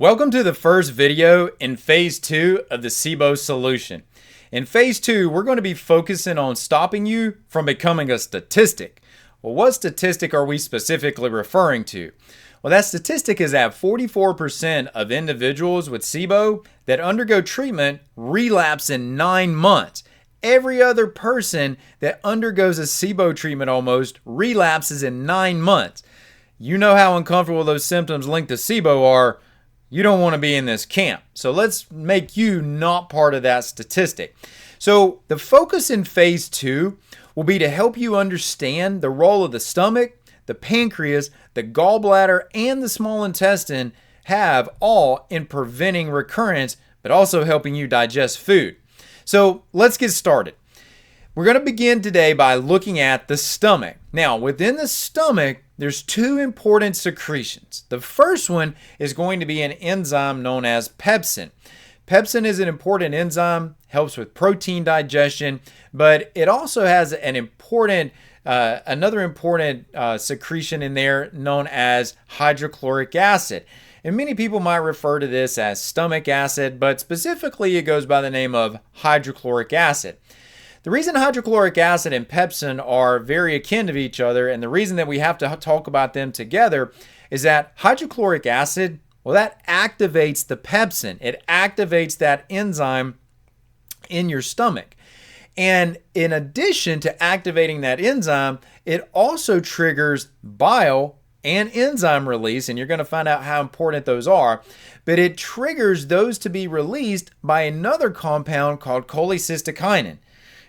Welcome to the first video in phase 2 of the SIBO solution. In phase 2, we're going to be focusing on stopping you from becoming a statistic. Well, what statistic are we specifically referring to? Well, that statistic is that 44% of individuals with SIBO that undergo treatment relapse in 9 months. Every other person that undergoes a SIBO treatment almost relapses in 9 months. You know how uncomfortable those symptoms linked to SIBO are. You don't want to be in this camp. So let's make you not part of that statistic. So the focus in phase 2 will be to help you understand the role of the stomach, the pancreas, the gallbladder, and the small intestine have all in preventing recurrence, but also helping you digest food. So let's get started. We're going to begin today by looking at the stomach. Now, within the stomach, there's 2 important secretions. The first one is going to be an enzyme known as pepsin. Pepsin is an important enzyme, helps with protein digestion, but it also has an important, another important secretion in there known as hydrochloric acid. And many people might refer to this as stomach acid, but specifically it goes by the name of hydrochloric acid. The reason hydrochloric acid and pepsin are very akin to each other, and the reason that we have to talk about them together, is that hydrochloric acid, well, that activates the pepsin. It activates that enzyme in your stomach. And in addition to activating that enzyme, it also triggers bile and enzyme release, and you're going to find out how important those are. But it triggers those to be released by another compound called cholecystokinin.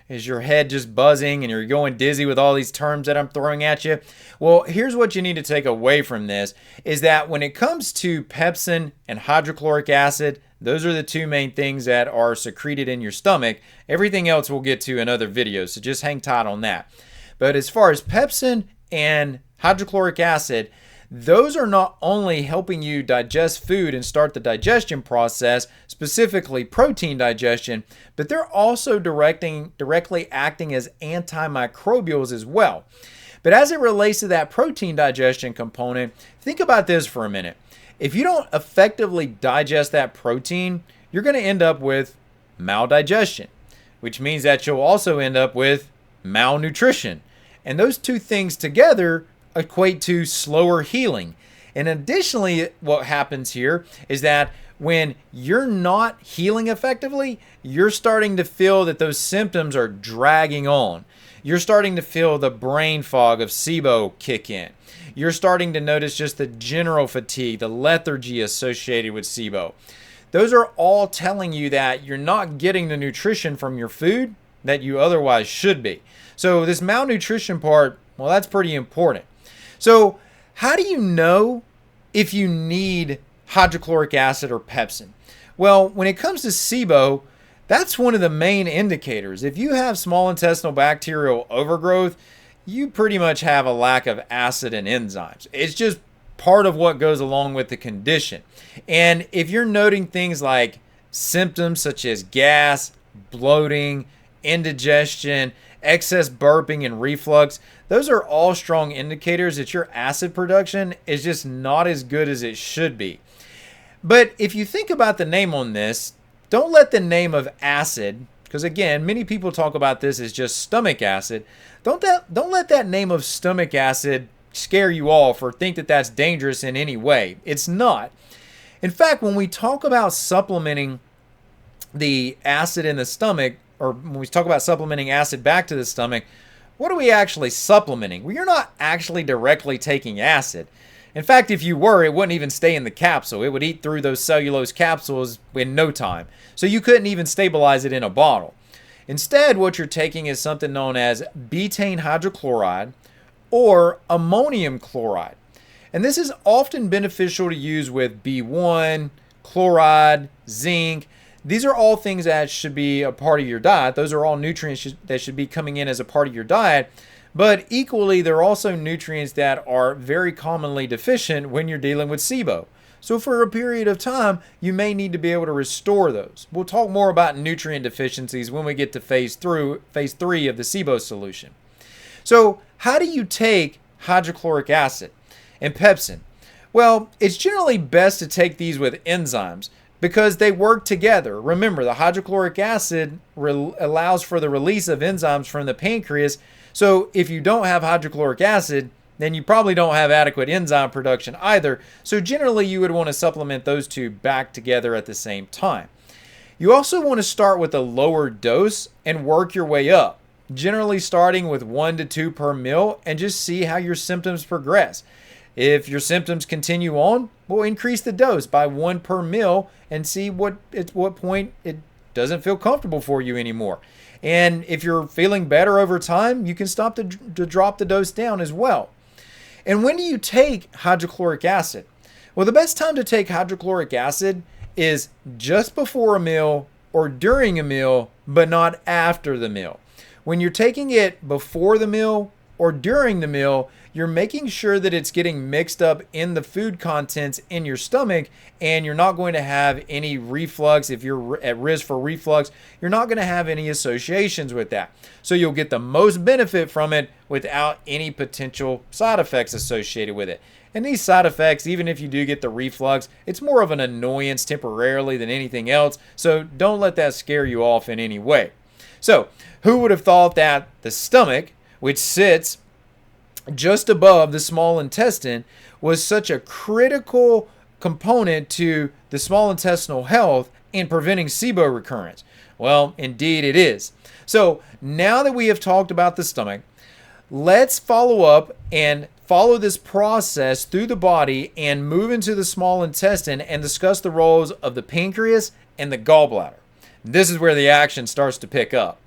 Is your head just buzzing and you're going dizzy with all these terms that I'm throwing at you? Well, here's what you need to take away from this, is that when it comes to pepsin and hydrochloric acid, those are the 2 main things that are secreted in your stomach. Everything else we'll get to in other videos, so just hang tight on that. But as far as pepsin and hydrochloric acid, those are not only helping you digest food and start the digestion process, specifically protein digestion, but they're also directly acting as antimicrobials as well. But as it relates to that protein digestion component, think about this for a minute. If you don't effectively digest that protein, you're going to end up with maldigestion, which means that you'll also end up with malnutrition. And those 2 things together equate to slower healing. And additionally, what happens here is that when you're not healing effectively, you're starting to feel that those symptoms are dragging on. You're starting to feel the brain fog of SIBO kick in. You're starting to notice just the general fatigue, the lethargy associated with SIBO. Those are all telling you that you're not getting the nutrition from your food that you otherwise should be. So this malnutrition part, well, that's pretty important. So how do you know if you need hydrochloric acid or pepsin? Well, when it comes to SIBO, that's one of the main indicators. If you have small intestinal bacterial overgrowth, you pretty much have a lack of acid and enzymes. It's just part of what goes along with the condition. And if you're noting things like symptoms such as gas, bloating, indigestion, excess burping, and reflux, those are all strong indicators that your acid production is just not as good as it should be. But if you think about the name on this, don't let the name of acid, because again, many people talk about this as just stomach acid. Don't let that name of stomach acid scare you off or think that that's dangerous in any way. It's not. In fact, when we talk about supplementing the acid in the stomach, or when we talk about supplementing acid back to the stomach, what are we actually supplementing? Well, you're not actually directly taking acid. In fact, if you were, it wouldn't even stay in the capsule. It would eat through those cellulose capsules in no time. So you couldn't even stabilize it in a bottle. Instead, what you're taking is something known as betaine hydrochloride or ammonium chloride. And this is often beneficial to use with B1, chloride, zinc. These are all things that should be a part of your diet. Those are all nutrients that should be coming in as a part of your diet. But equally, there are also nutrients that are very commonly deficient when you're dealing with SIBO. So for a period of time, you may need to be able to restore those. We'll talk more about nutrient deficiencies when we get to phase 3 of the SIBO solution. So how do you take hydrochloric acid and pepsin? Well, it's generally best to take these with enzymes because they work together. Remember, the hydrochloric acid allows for the release of enzymes from the pancreas. So if you don't have hydrochloric acid, then you probably don't have adequate enzyme production either. So generally you would want to supplement those two back together at the same time. You also want to start with a lower dose and work your way up, generally starting with 1 to 2 per mil, and just see how your symptoms progress. If your symptoms continue on, we'll increase the dose by 1 per mil and see at what point it doesn't feel comfortable for you anymore. And if you're feeling better over time, you can stop to drop the dose down as well. And when do you take hydrochloric acid? Well, the best time to take hydrochloric acid is just before a meal or during a meal, but not after the meal. When you're taking it before the meal or during the meal, you're making sure that it's getting mixed up in the food contents in your stomach, and you're not going to have any reflux. If you're at risk for reflux, you're not going to have any associations with that. So you'll get the most benefit from it without any potential side effects associated with it. And these side effects, even if you do get the reflux, it's more of an annoyance temporarily than anything else. So don't let that scare you off in any way. So who would have thought that the stomach, which sits just above the small intestine, was such a critical component to the small intestinal health and preventing SIBO recurrence? Well, indeed it is. So now that we have talked about the stomach, let's follow up and follow this process through the body and move into the small intestine and discuss the roles of the pancreas and the gallbladder. This is where the action starts to pick up.